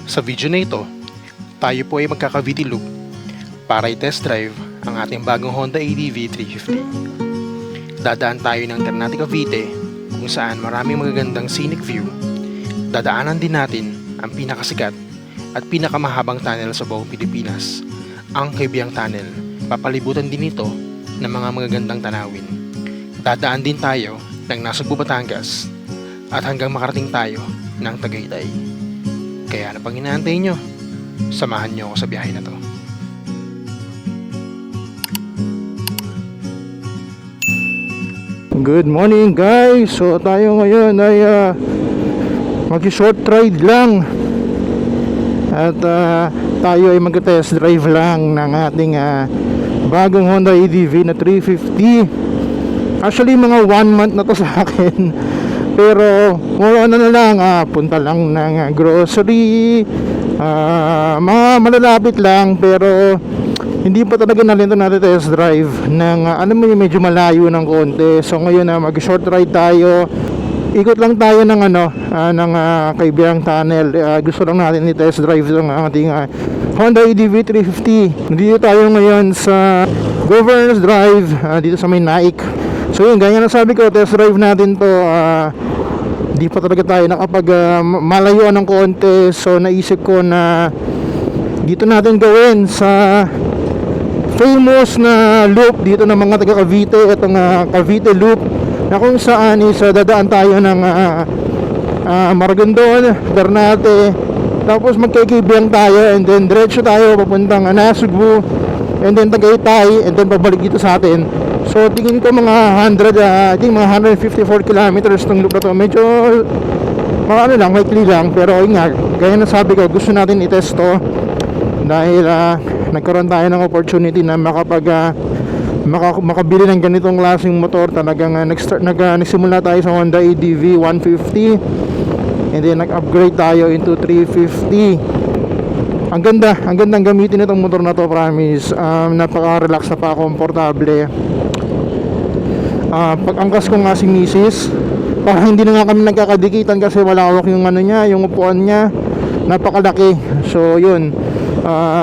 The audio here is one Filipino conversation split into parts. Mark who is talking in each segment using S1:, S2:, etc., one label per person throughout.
S1: Sa video na ito, tayo po ay magkaka-VT loop para i-test drive ang ating bagong Honda ADV 350. Dadaan tayo ng Ternate Cavite kung saan maraming magagandang scenic view. Dadaanan din natin ang pinakasikat at pinakamahabang tunnel sa buong Pilipinas, ang Kaibiyang Tunnel. Papalibutan din ito ng mga magagandang tanawin. Dadaan din tayo ng Nasugbu, Batangas at hanggang makarating tayo ng Tagaytay. Kaya ano pang inaantay nyo? Samahan nyo ako sa biyahe na to.
S2: Good morning guys! So tayo ngayon ay mag-short ride lang. At tayo ay mag-test drive lang ng ating bagong Honda ADV na 350. Actually mga 1 month na to sa akin. Pero ano na lang, punta lang ng grocery, mga malalapit lang. Pero hindi pa talaga natin natin test drive ng alam mo yung medyo malayo ng konti. So ngayon mag-short ride tayo. Ikot lang tayo ng ng Kaibiyang Tunnel. Gusto lang natin i-test drive ng ating Honda ADV 350. Dito tayo ngayon sa Governors Drive, dito sa may Naik. So yun, ganyan na sabi ko, test drive natin to. Di pa talaga tayo nakapag malayuan ng konti. So naisip ko na dito natin gawin sa famous na loop dito ng mga taga Cavite. Itong Cavite Loop na kung saan is dadaan tayo ng Maragondon, Ternate, tapos magkikibiyang tayo, and then diretso tayo papuntang Nasugbu, and then Tagaytay, and then pabalik dito sa atin. So tingin ko mga 154 kilometers tong loop na to. Medyo lang, maikli lang, pero yun nga, gaya na sabi ko, gusto natin i-test to dahil nagkaroon tayo ng opportunity na makabili ng ganitong klaseng motor. Talagang nagsimula tayo sa Honda ADV 150 and then nag-upgrade tayo into 350. Ang gandang gamitin itong motor na to, promise. Napaka-relax, napaka-komportable. Pag-angkas ko nga si Mrs., parang hindi na nga kami nagkakadikitan kasi malawak yung yung upuan niya, napakalaki. So yun,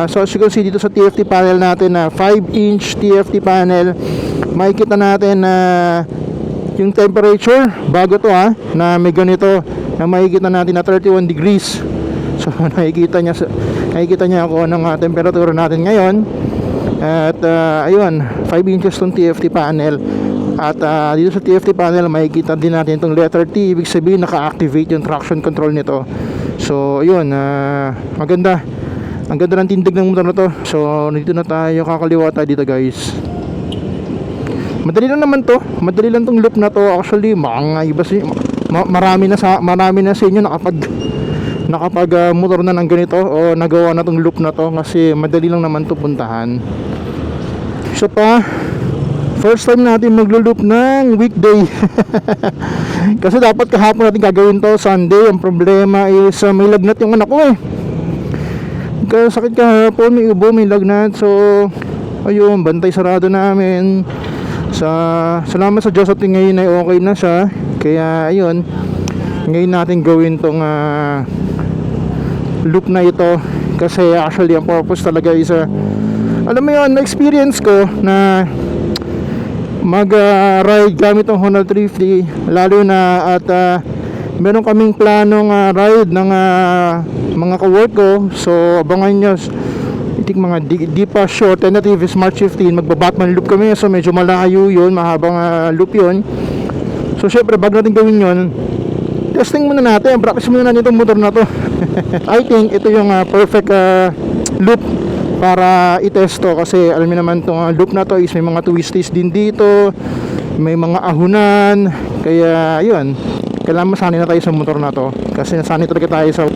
S2: so as you can see dito sa TFT panel natin na 5-inch TFT panel, makikita natin na yung temperature bago to na may ganito, na makikita natin na 31 degrees. So nakikita niya ako ng temperature natin ngayon. At ayun, 5 inches tong TFT panel. At dito sa TFT panel makikita din natin itong letter T. Ibig sabihin naka-activate yung traction control nito. So ayun, maganda. Ang ganda ng tindig ng motor na to. So dito na tayo, kakaliwa tayo dito guys. Madali lang naman to. Madali lang tong loop na to. Actually mga iba marami na sa inyo nakapag motor na ng ganito o nagawa na tong loop na to, kasi madali lang naman to puntahan. So first time natin maglo-loop ng weekday. Kasi dapat kahapon natin gagawin to, Sunday. Ang problema is may lagnat yung anak ko Kaya sakit kahapon, may ubo, may lagnat. So ayun, bantay sarado namin. Salamat sa Diyos at ngayon ay okay na siya. Kaya ayun, ngayon natin gawin tong loop na ito. Kasi actually ang purpose talaga is alam mo yun, na-experience ko na mag-ride gamit ang Honda 350, lalo na at meron kaming planong ride ng mga ka-work ko. So abangan nyo, itik mga di pa short, tentative is March 15, magba-Batman loop kami. So medyo malayo yun, mahabang loop yun. So syempre bago natin gawin yun, testing muna natin, practice muna natin itong motor na to. I think ito yung perfect loop para i-test to, kasi alam niyo naman itong loop na to is may mga twisties din dito, may mga ahunan. Kaya yun, kailangan masanay na tayo sa motor na to, kasi nasanay talaga tayo sa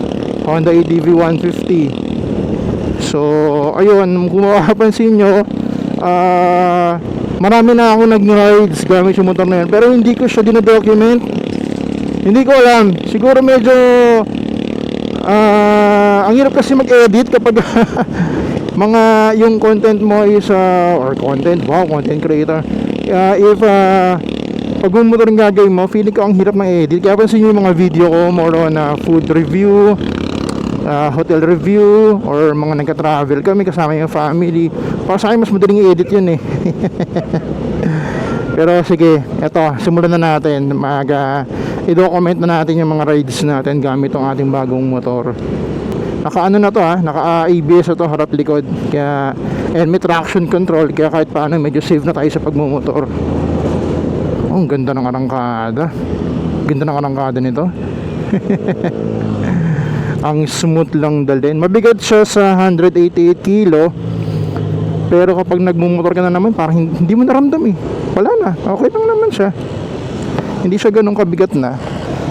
S2: Honda ADV 150. So ayun, kung makapansin nyo, marami na ako nag-rides gamit yung motor na yun, pero hindi ko siya dinadocument. Hindi ko alam, siguro medyo ang hirap kasi mag-edit kapag mga yung content mo is content creator. If pag motor yung gagawin mo, feeling ko ang hirap ng edit. Kaya pansin nyo yung mga video ko, more on food review, hotel review or mga nagka-travel kami kasama yung family. Para sa akin mas madaling i-edit yun eh. Pero sige, eto, simulan na natin. I-document na natin yung mga rides natin gamit tong ating bagong motor. Naka ano na to naka ABS na to, harap likod. Kaya, and may traction control, kaya kahit paano medyo safe na tayo sa pagmumotor. Oh, ang ganda ng arangkada. Ganda ng arangkada nito. Ang smooth lang dalhin. Mabigat siya sa 188 kilo. Pero kapag nagmumotor ka na naman, parang hindi mo naramdam eh. Wala na, okay lang naman siya. Hindi siya ganun kabigat na.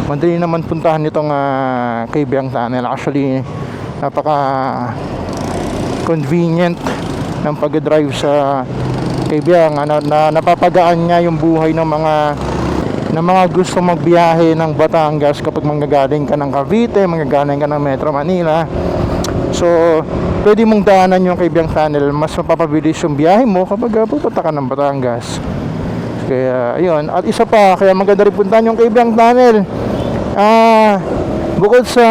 S2: Madali naman puntahan nitong Kaibiyang Tunnel. Actually, napaka convenient ng pag-drive sa Kaibiyang. Napapagaan niya yung buhay ng mga gusto magbiyahe ng Batangas kapag manggagaling ka ng Cavite, manggagaling ka ng Metro Manila. So, pwede mong daanan yung Kaibiyang Tunnel. Mas mapapabilis yung biyahe mo kapag pupunta ka ng Batangas. Kaya, ayun. At isa pa, kaya maganda rin puntahan yung Kaibiyang Tunnel. Bukod sa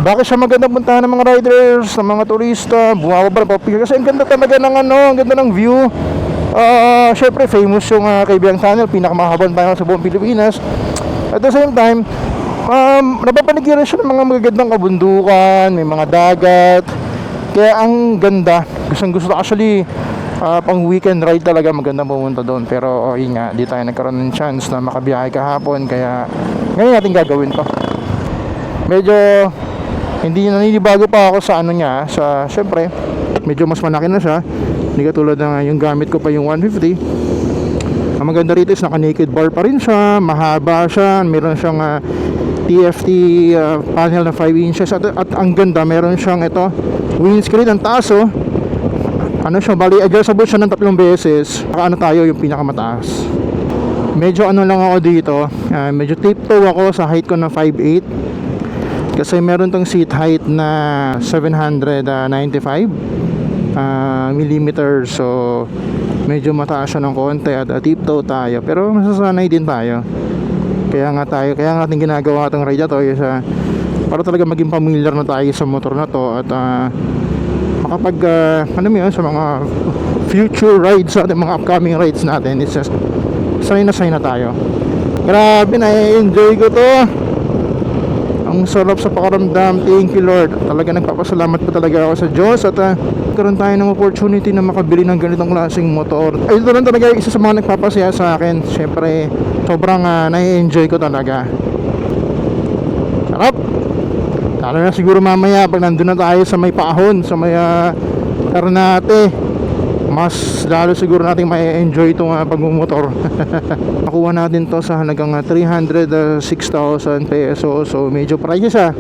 S2: bakit siya maganda puntahan ng mga riders, ng mga turista, bumababa kasi ang ganda talaga ng ang ganda ng view. Syempre famous yung Kaibiyang Tunnel, pinakamahabang tunnel sa buong Pilipinas. At the same time, napapaligiran siya ng mga magagandang kabundukan, may mga dagat. Kaya ang ganda. Gusto actually pang weekend ride talaga maganda pumunta doon. Pero yun nga, di tayo nagkaroon ng chance na makabiyahe kahapon. Kaya ngayon natin gagawin to. Medyo hindi naninibago pa ako sa niya. Syempre, medyo mas malaki na siya. Hindi katulad ng yung gamit ko pa yung 150. Ang maganda rito is naka naked bar pa rin siya. Mahaba siya. Meron siyang TFT panel na 5 inches. At ang ganda, meron siyang ito windscreen. Ang taas bali adjustable siya ng 3 beses. Tayo yung pinakamataas. Medyo lang ako dito, medyo tiptoe ako sa height ko na 5'8", kasi meron tong seat height na 795 millimeters. So medyo mataas siya ng konti at tiptoe tayo, pero masasanay din tayo. Kaya nga ating ginagawa itong ride na to para talaga maging familiar na tayo sa motor na to. At makapag sa mga future rides natin, mga upcoming rides natin, it's just sanay na tayo. Grabe, na-enjoy ko to. Ang sarap sa pakaramdam. Thank you Lord. Talaga nagpapasalamat po talaga ako sa Diyos. At karoon tayo ng opportunity na makabili ng ganitong klaseng motor. Ay, ito lang talaga isa sa mga nagpapasaya sa akin. Siyempre, sobrang na-enjoy ko talaga. Sarap. Lalo na siguro mamaya pag nandun na tayo sa may paahon, sa may Ternate, mas lalo siguro natin ma-enjoy itong pagmumotor. Nakuha natin to sa halagang 306,000 pesos. So medyo pricey siya.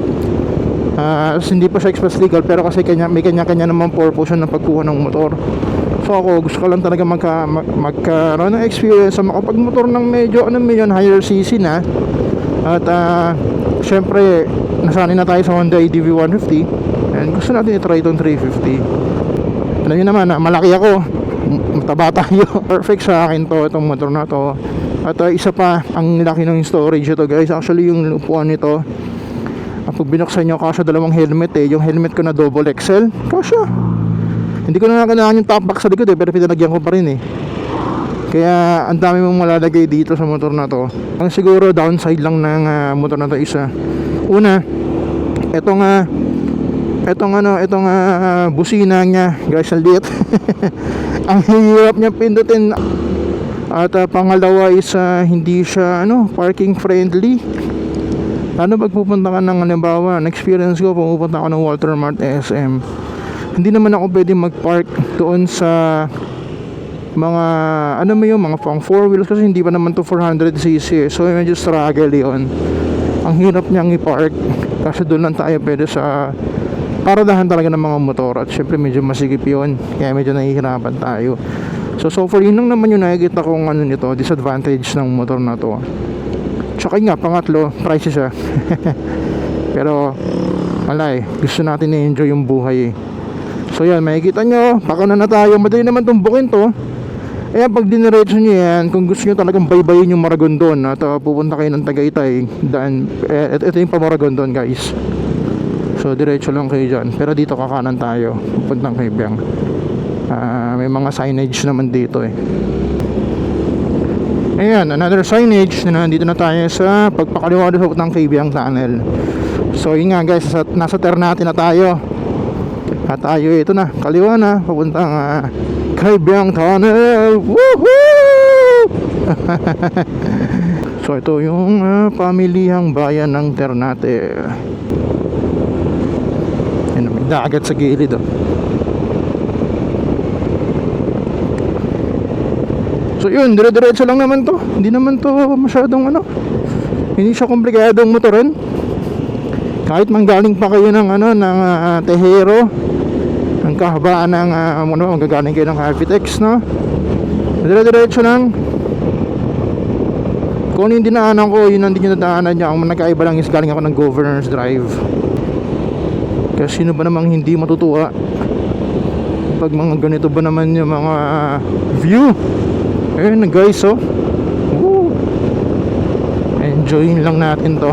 S2: Hindi pa siya express legal, pero kasi may kanya-kanya naman purpose ng pagkuha ng motor. So ako gusto ko lang talaga magkaroon ng experience sa makapagmotor ng medyo higher cc na. At syempre nasanay na tayo sa Honda ADV 150 and gusto natin i-try itong 350. Alam nyo naman malaki ako, mataba tayo. Perfect sa akin itong motor na to. At isa pa, ang laki ng storage ito guys. Actually yung upuan nito, pag binuksan nyo, kasya dalawang helmet yung helmet ko na double XL, kasya. Hindi ko na kailangan yung top box sa likod pero pinalagyan ko pa rin Kaya ang dami mong malalagay dito sa motor na to. Ang siguro downside lang ng motor na to isa, una, itong busina niya guys, ang liit. Ang hirap niya pindutin. At pangalawa is hindi siya parking friendly. Lalo pag pupunta ka ng halimbawa, experience ko pupunta ako ng Walter Mart SM, hindi naman ako pwede mag-park doon sa mga mga pang 4 wheels kasi hindi pa naman to 400cc. So medyo struggle yun. Ang hirap niyang i-park kasi doon lang tayo pwede sa paradahan talaga ng mga motor. At syempre medyo masigip yun, kaya medyo nahihirapan tayo. So far yun lang naman yung nakikita kong nito, disadvantage ng motor na to. Tsaka nga, pangatlo, pricey siya. Pero gusto natin na-enjoy yung buhay So yan, makikita nyo, baka na tayo. Madali naman tumbukin to. Ayan, pag diniretso nyo yan, kung gusto nyo talagang baybayin yung Maragondon at pupunta kayo ng Tagaytay, ito yung pa Maragondon guys. So diretso lang kayo dyan. Pero dito kakanan tayo, pupuntang kay Biang. May mga signage naman dito eh. Ayan, another signage na nandito na tayo sa pagpakaliwa doon sa pupuntang kay Biang Tunnel. So yun nga guys, nasa Ternate na tayo. At tayo ito na, kaliwa na, papuntang kay Biang Tunnel. Woohoo! So ito yung pamilihang bayan ng Ternate. Yan, may dagat sa gilid oh. So yun, dire-diretso lang naman to. Hindi naman to masyadong hindi siya komplikadong motorin. Kahit manggaling pa kayo ng ng Tejero, ang kahabaan ng magagaling kayo ng Cavitex, no? Dire-diretso lang. Kung yung dinaanan ko, yun ang hindi nyo nadaanan niya. Ang nagkaiba lang is galing ako ng Governor's Drive. Kasi sino ba namang hindi matutuwa pag mga ganito ba naman yung mga view. Ayun guys, oh. Woo. Enjoyin lang natin to.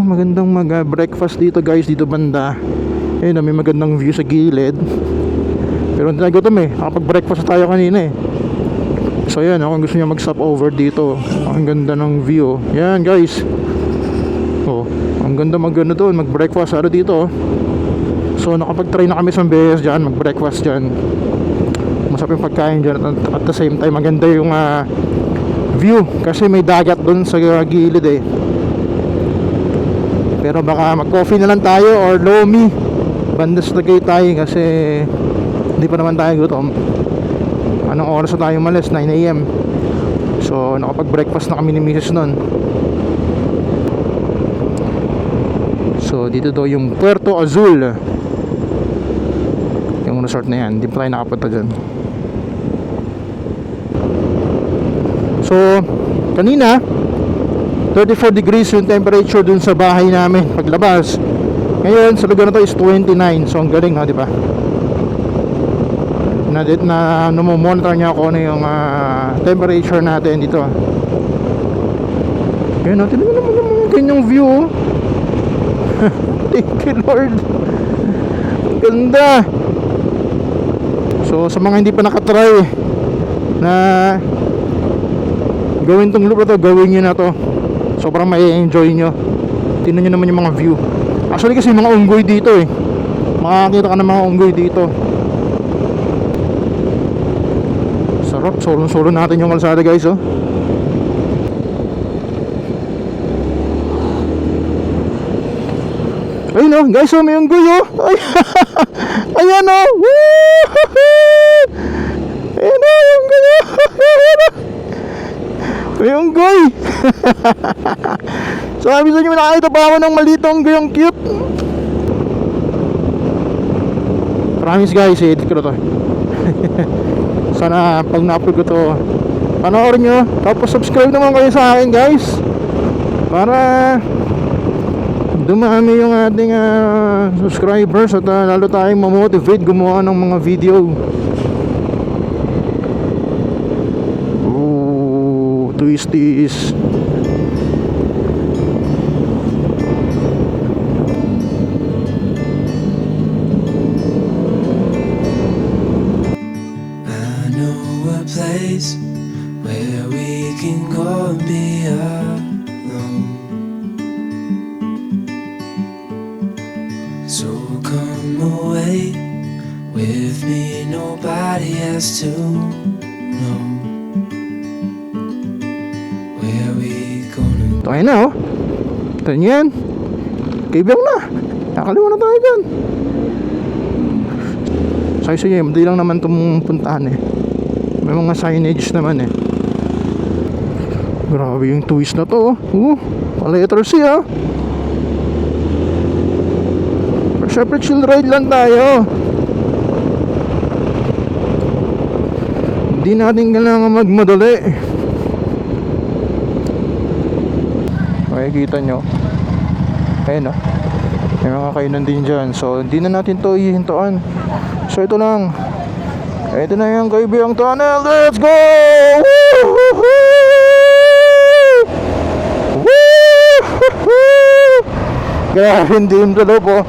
S2: Magandang mag-breakfast dito guys, dito banda. Ayun, may magandang view sa gilid. Pero hindi na gutom eh, nakapag-breakfast tayo kanina eh. So yan, kung gusto niya mag-stop over dito, ang ganda ng view. Yan guys. Oh, ang ganda doon, mag-breakfast dito. So nakapag-try na kami sa beses dyan, mag-breakfast dyan. Masarap yung pagkain dyan at the same time maganda yung view kasi may dagat doon sa gilid eh. Pero baka mag-coffee na lang tayo or lomi banda sa Tagaytay kasi hindi pa naman tayo gutom. Anong oras na tayo malis? 9 AM. So nakapag-breakfast na kami ni Mrs. nun. So dito daw yung Puerto Azul, yung resort na yan. Hindi pa tayo nakapunta dyan. So kanina 34 degrees yung temperature dun sa bahay namin paglabas. Ngayon sa lugar na to is 29. So ang galing ha, di ba? Na monitor niya ako yung temperature natin dito. Ayun, natin naman naman ganyang view. Thank you Lord. Ang ganda. So sa mga hindi pa nakatry na gawin tong loop na to, gawin nyo na to. Sobrang mai-enjoy nyo. Tingnan nyo naman yung mga view. Actually kasi mga unggoy dito eh. Makakita ka ng mga unggoy dito. Sarap, solo natin yung kalsada guys oh. Ayun oh, guys oh, may unggoy oh. Ayan oh. Ayan oh, yung unggoy oh. May unggoy. Sabi sa inyo, nakakita pa ako ng malitong unggoy, ang cute. Promise guys, edit ko na to. Sana pag na-upload ko to, panoorin nyo. Tapos subscribe naman kayo sa akin guys, para dumami yung ating subscribers at lalo tayong mamotivate gumawa ng mga video. Twisties.
S3: I know a place where we can go and be alone. So come away with me, nobody has to know. Where we gonna
S2: Tayo na oh. Ito yan. Kibiyang na. Nakaliwa na tayo dyan. Sabi sa inyo, madali lang naman itong puntahan eh. May mga signage naman eh. Grabe yung twist na to oh. Letter C ah. Pero syempre chill ride lang tayo. Hindi natin kailangan magmadali. Makikita nyo. Ayun o. May mga kainan din dyan. So hindi na natin to ihintuan. So ito lang. Ito na yung Kaibiang Tunnel. Let's go! Woo-hoo-hoo! Woo-hoo-hoo! Grabe din sa loob oh.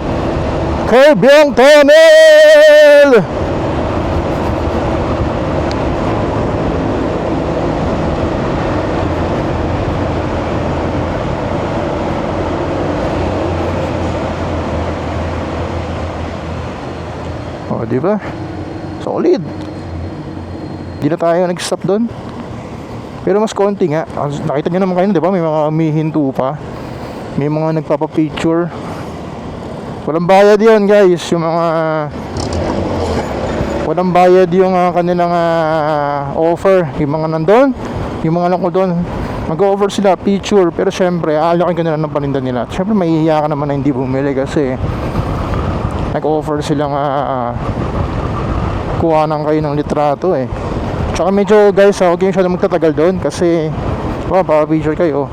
S2: Kaibiang Tunnel! Oh, di ba? Solid. Di na tayo nag-stop doon. Pero mas konti nga. Nakita nyo naman kayo, di ba? May mga humihinto pa. May mga nagpapa-picture. Walang bayad yun, guys. Yung mga walang bayad yung kanilang offer. Yung mga nandun, yung mga lang ko doon, mag-offer sila picture. Pero syempre, aalakin ka nila ng paninda nila. Syempre, mahihiya ka naman na hindi bumili kasi nag-offer silang kuhanan kayo ng litrato eh. Tsaka medyo guys, huwag yung siya magtatagal doon kasi picture kayo.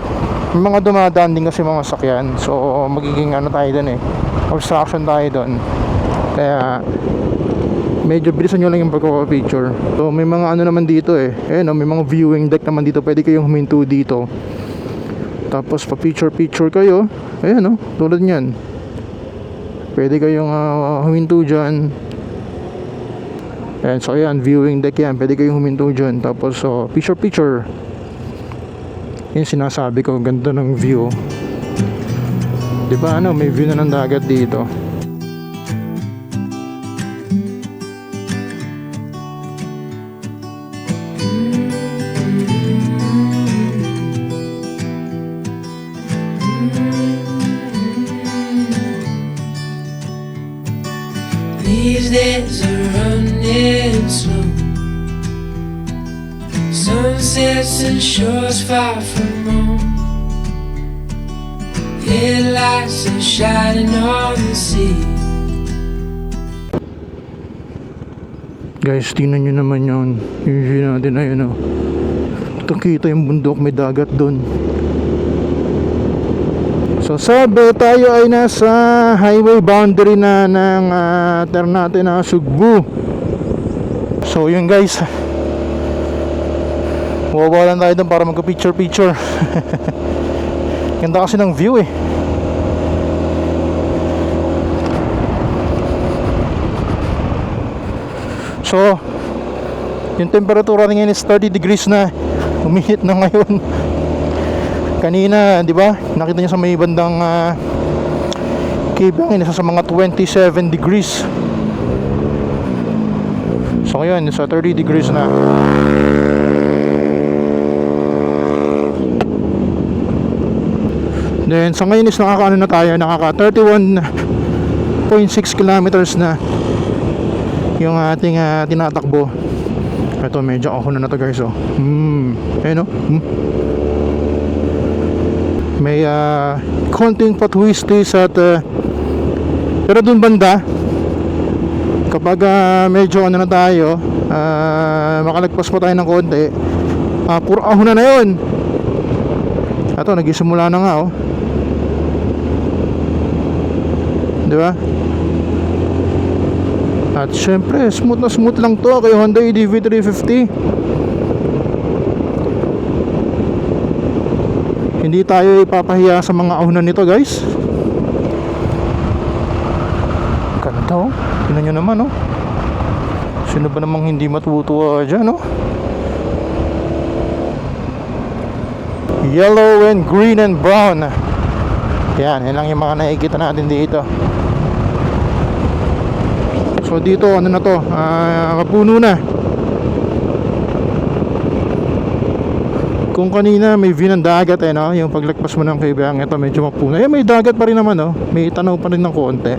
S2: May mga dumadaan din kasi mga sakyan. So magiging ano tayo doon eh, obstruction tayo doon. Kaya medyo bilisan nyo lang yung pagpapapicture. So may mga ano naman dito eh. May mga viewing deck naman dito. Pwede kayong huminto dito. Tapos pa-picture kayo. Ayan tulad nyan. Pwede kayong huminto dyan. Ayan, so ayan, viewing deck yan. Pwede kayong huminto dyan. Tapos picture. Yung sinasabi ko, ganda ng view. Diba may view na ng dagat dito.
S3: These days are running slow. Sunsets and shores far from home. Headlights are shining on the sea.
S2: Guys, tingnan nyo naman yun. Yung view natin ayun kita yung bundok, may dagat dun. So sabi tayo ay nasa highway boundary na ng Ternate na Sugbu. So yun guys, wawalan tayo doon para magka-picture. Ganda kasi ng view eh. So yung temperatura ngayon is 30 degrees na. Umihit na ngayon. Kanina, di ba? Nakita niyo sa may bandang Kibang, nasa sa mga 27 degrees. So ngayon, sa 30 degrees na. Then, sa ngayon is nakaka nakaka 31.6 kilometers na yung ating tinatakbo. Ito, medyo ako na to guys may konting patwistis at pero dun banda kapag medyo na tayo makalagpas pa tayo ng konti, puro ahon na yun. Ito, nagisimula na nga diba? At syempre smooth na smooth lang to kay Honda EDV 350. Hindi tayo ipapahiya sa mga ahunan nito guys. Ganda tingnan nyo naman sino ba namang hindi matutuwa dyan yellow and green and brown. Yan lang yung mga nakikita natin dito. So dito na to, kapuno na. Kung kanina may view ng dagat yung paglagpas mo ng Kibang, ito medyo mapuno. May dagat pa rin naman may tanaw pa rin ng konti.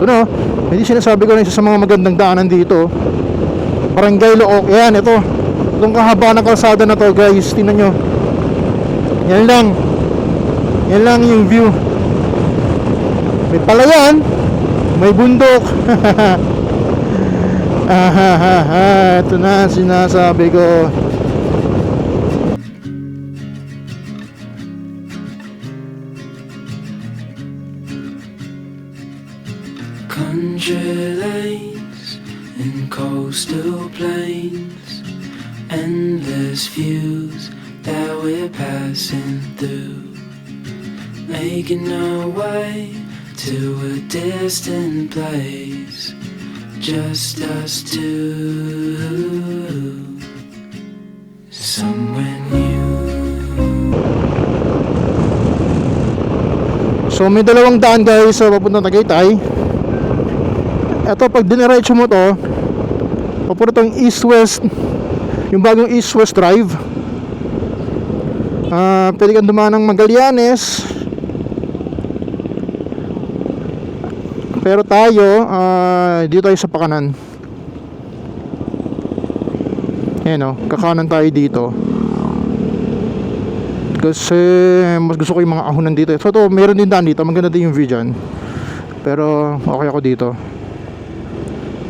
S2: Ito hindi sinasabi ko na isa sa mga magandang daanan dito. Barangay Look, yan ito. Itong kahaba ng kalsada na to guys, tingnan nyo. Yan lang yung view. May palayan, may bundok. Ito na sinasabi ko.
S3: coastal plains, endless views that we're passing through, making our way to a distant place, just us two, somewhere new.
S2: So may dalawang daan guys sa papuntang Tagaytay. Ito pag diniretso mo to, papunta tong east-west, yung bagong east-west drive. Pwede kang dumaan ng Magallanes. Pero tayo, dito tayo sa pakanan. Ayan o, kakanan tayo dito. Kasi mas gusto ko yung mga ahunan dito. So to, meron din daan dito, maganda din yung view dyan. Pero okay ako dito.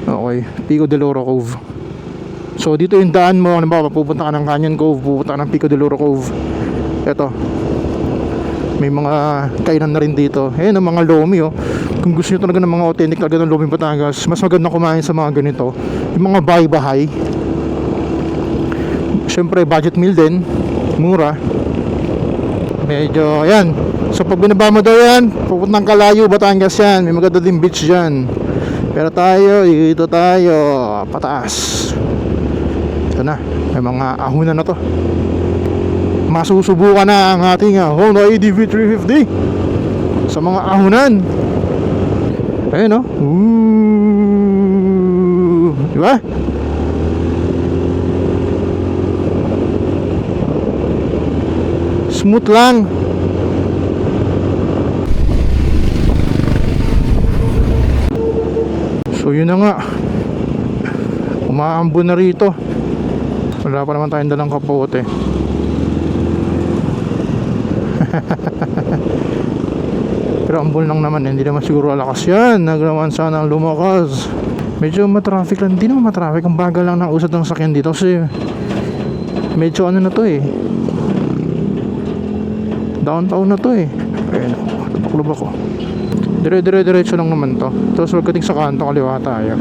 S2: Okay, Pico del Oro Cove. So dito yung daan mo, halimbawa pupunta ka ng Canyon Cove, pupunta ka ng Pico del Oro Cove. Eto, may mga kainan na rin dito. Ayan ang mga lomi oh. Kung gusto nyo talaga ng mga authentic talaga ng lomi Batangas, mas maganda kumain sa mga ganito. Yung mga bahay-bahay. Siyempre budget meal din, mura. Medyo, ayan. So pag binaba mo daw yan, pupuntang Kalayo, Batangas yan. May maganda din beach dyan. Pero tayo, dito tayo, pataas. Ito na, may mga ahunan na to. Masusubukan na ang ating Honda ADV 350 sa mga ahunan. Ayun o. Diba? Smooth lang. So yun na nga, umaambon na rito. Wala pa naman tayong dalang kapote. Pero ambon lang naman, hindi naman siguro alakas yan. Naglaman sana ang lumakas. Medyo matraffic lang, hindi naman matraffic. Ang bagal lang ng usad ng sakyan dito. Kasi medyo ano na to eh, downtown na to eh. Ayun, nabaklub ako. Diretso lang naman to. Tapos pagdating sa kanto, kaliwa tayo.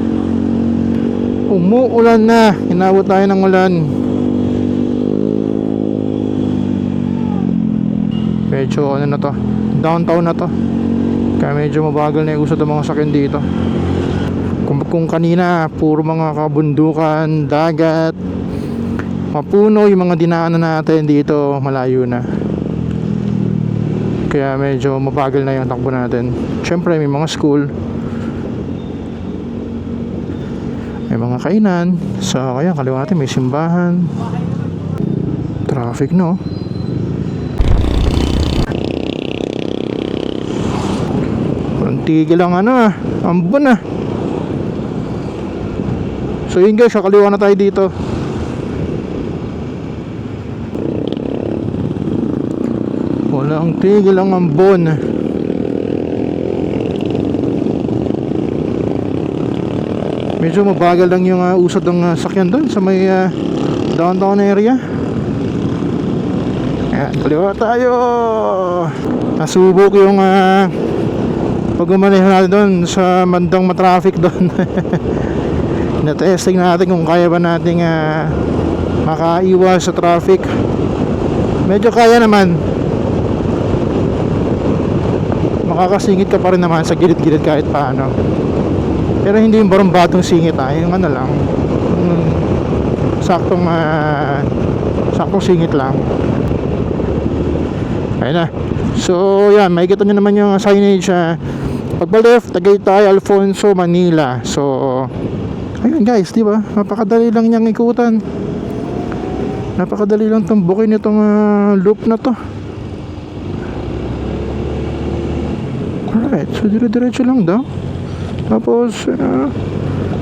S2: Umuulan na. Inabot tayo ng ulan. Medyo ano na to, downtown na to. Kaya medyo mabagal na yung usad ng mga sakyan dito. Kung kanina puro mga kabundukan, dagat, mapuno yung mga dinaanan natin dito, malayo na. Kaya medyo mabagal na yung takbo natin. Siyempre may mga school, may mga kainan. So kaya kaliwa natin may simbahan. Traffic no. Walang tigil ang ano ambon na. So yun guys, kakaliwa na tayo dito. Walang tigil ang ambon. Medyo mabagal lang yung usad ng sakyan doon sa may downtown area. Ayan, kaliwa tayo. Nasubok yung pag-umaneho natin doon sa mandang matraffic doon. Na-testing natin kung kaya ba nating makaiwas sa traffic. Medyo kaya naman. Makakasingit ka pa rin naman sa gilid-gilid kahit paano. Pero hindi yung barumbadong singit yung ano lang, saktong singit lang. Ayun na. So yan, makikita nyo naman yung signage pagba left, Tagaytay, Alfonso, Manila. So ayun guys, di ba? Napakadali lang niyang ikutan. Napakadali lang tumbukin itong loop na to. Alright, so dire-diretso lang daw. Tapos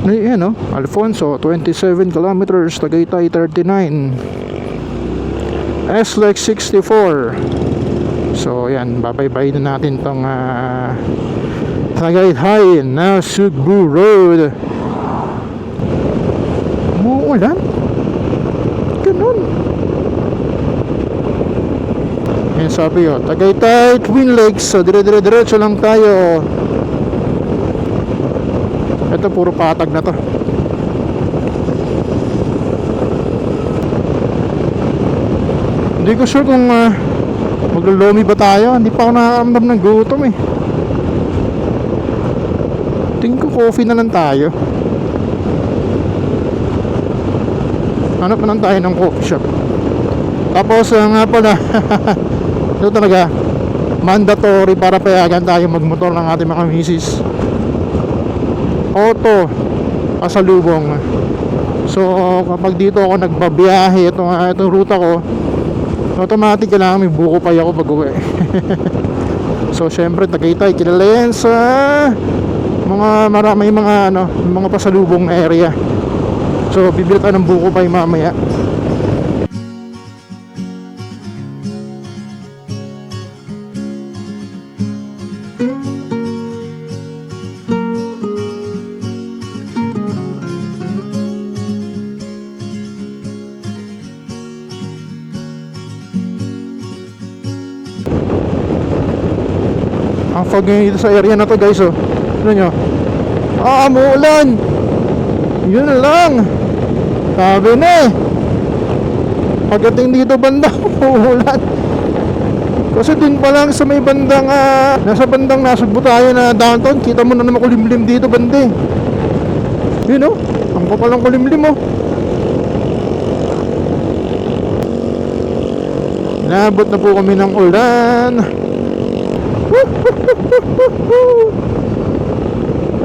S2: yan Alfonso 27 kilometers, Tagaytay 39, SLEX 64. So yan, babaybay na natin tong Tagaytay na Sugbu Road. Umuulan? Ganun. Yan sabi Tagaytay Twin Lakes. So dire-diretso lang tayo. Ito puro patag na to. Hindi ko sure kung maglolomi ba tayo. Hindi pa ako nakakaramdam ng gutom eh. Tingin ko coffee na lang tayo. Hanap na lang tayo ng coffee shop. Tapos nga pala ito talaga mandatory para payagan tayo magmotor ng ating mga misis. Auto pasalubong. So kapag dito ako nagbabiyahe, itong ruta ko, automatic kailangan may buko pa ako pag uwi. So syempre Tagaytay kilala yan sa may mga pasalubong na area. So bibili tayo ng buko pay mamaya. Ang fog ngayon dito sa area na to guys, oh. Ano nyo? Umuulan! Yun na lang! Sabi na eh! Pagdating dito banda, umuulan! Kasi dun pa lang sa may bandang nasa bandang Nasugbu tayo na downtown, kita mo na naman kulimlim dito banda eh. Yun oh, ang kapalang kulimlim oh. Inabot na po kami ng ulan.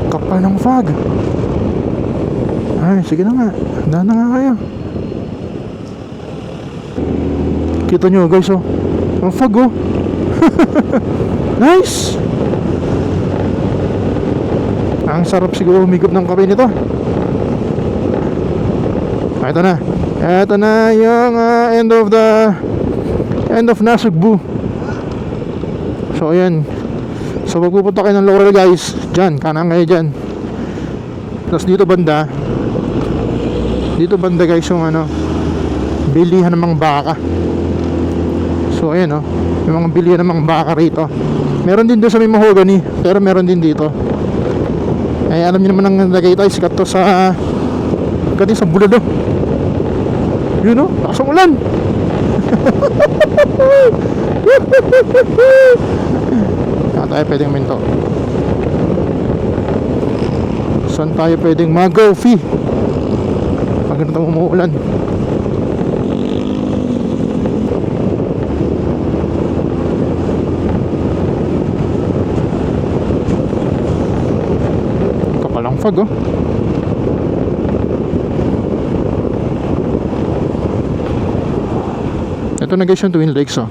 S2: Kapal ng fog. Ay, sige na nga. Handa na nga kayo. Kita nyo guys oh. Ang fog oh. Nice. Ang sarap siguro humigop ng kape nito. Ito na. Ito na yung end of Nasugbu. So ayan. So pag pupunta kayo ng Laurel guys, dyan, kanan kayo dyan. Tapos dito banda guys yung bilihan ng mga baka. So ayan oh, yung mga bilihan ng mga baka rito. Meron din doon sa may mahogany, pero meron din dito. Ay alam niyo naman ang Tagaytay, sikat to sa Bulalo. Yun oh, lakas ang ulan. Tayo pwedeng minto. Saan tayo pwedeng mag-coffee pag ganito umuulan? Kapalang fog oh. Ito na guys yung Twin Lakes oh.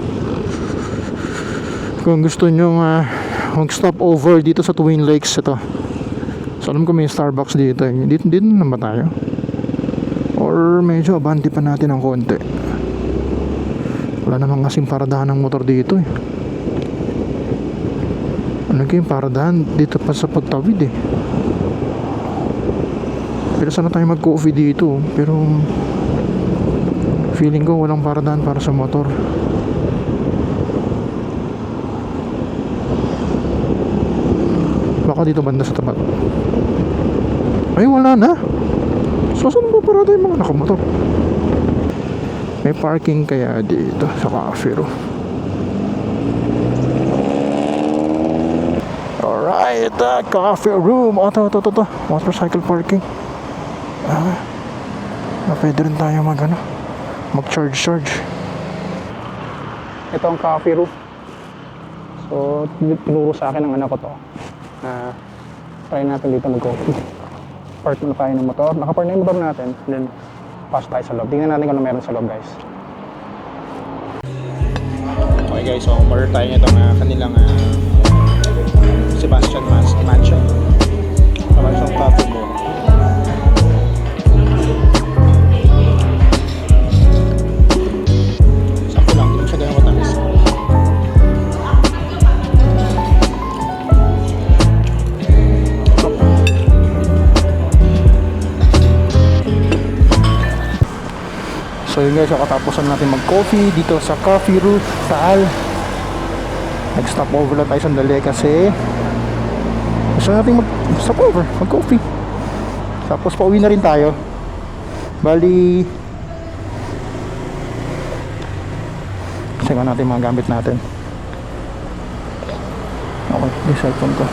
S2: Kung gusto nyo mag-stop over dito sa Twin Lakes, ito. So alam ko may Starbucks dito. Dito na ba tayo? Or medyo abanti pa natin ng konti. Wala namang kasing paradahan ng motor dito eh. Ano kayong paradahan dito pa sa pagtawid eh. Pero sana tayo mag-coffee dito. Pero feeling ko walang paradahan para sa motor. Baka dito banda sa tapat. Ay wala na. So saan ba parada yung mga nakamotor? May parking kaya dito sa cafe room. Alright, coffee room. Ito. Motorcycle parking. Pwede rin tayo mag-charge. Ito ang coffee room. So, tinuro sa akin ng anak ko to. Try natin dito mag-coffee. Park na tayo ng motor. Nakapark na yung motor natin. Then, pasok tayo sa loob. Tingnan natin kung ano meron sa loob, guys.
S1: Okay guys, so order tayo nitong kanilang Sebastian Mansion. Naman siyang coffee mo. Sakto lang, hindi siya ganyan matamis.
S2: So yun guys, katapusan natin mag-coffee dito sa Coffee Route Taal. Nag-stop over lang tayo sandali kasi gusto natin mag-stop over, mag-coffee. Tapos pauwi na rin tayo. Bali Check natin yung mga gamit natin. Okay, yung cellphone ko.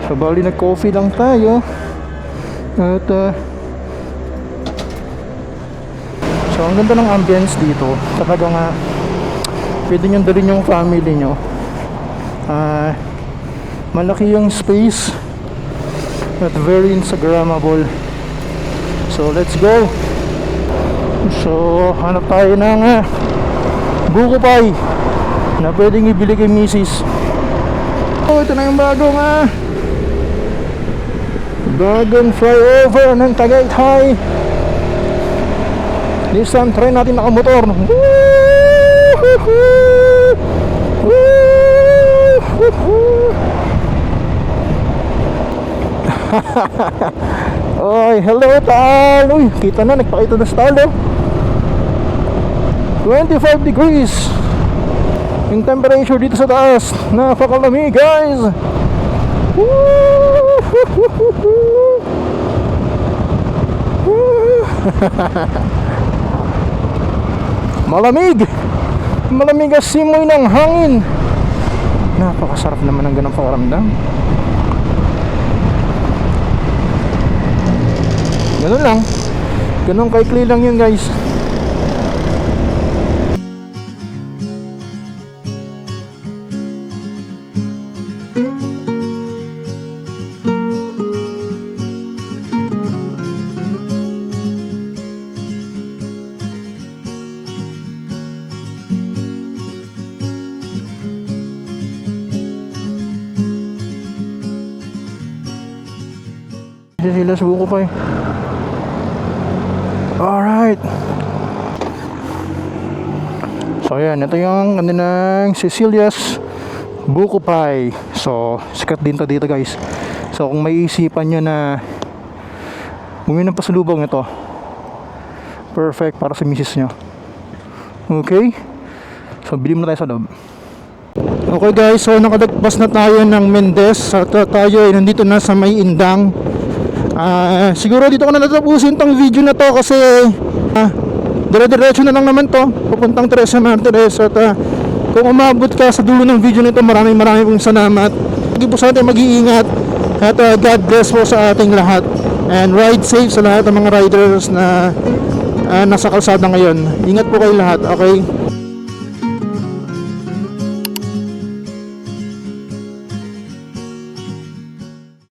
S2: So bali nag-coffee lang tayo. At so ang ganda ng ambience dito. Talaga nga pwede nyo dalhin yung family nyo. Malaki yung space at very Instagrammable. So let's go. So hanap tayo ng buko pie na pwedeng ibili kay Mrs. Oh, ito na yung bagong flyover ng Tagaytay. This time try natin nakamotor. Oy, hello Tal. Uy, kita na, nagpakita na sa talo. 25 degrees yung temperature dito sa taas. Napakalamig guys. Malamig. Malamig ang simoy ng hangin. Napakasarap naman ng ganang pakiramdam. Ganun lang. Ganun kaikli lang yun guys. Sila sa buko pa eh. Alright. So ayan, ito yung kanilang Cecilia's buko pie. So sikat din to dito guys. So kung may isipan nyo na bumili ng pasalubong, ito perfect para sa misis nyo. Okay, so bili mo na tayo sa loob. Okay guys, so nakadagpas na tayo ng Mendez. At tayo ay nandito na sa May Indang. Siguro dito ko na natapusin tong video na to kasi dire-diretso na lang naman to papuntang Teresa Martires. At kung umabot ka sa dulo ng video nito, maraming pong salamat. Lagi po sa atin mag-iingat at God bless po sa ating lahat, and ride safe sa lahat ng mga riders na nasa kalsada ngayon. Ingat po kayo lahat, okay?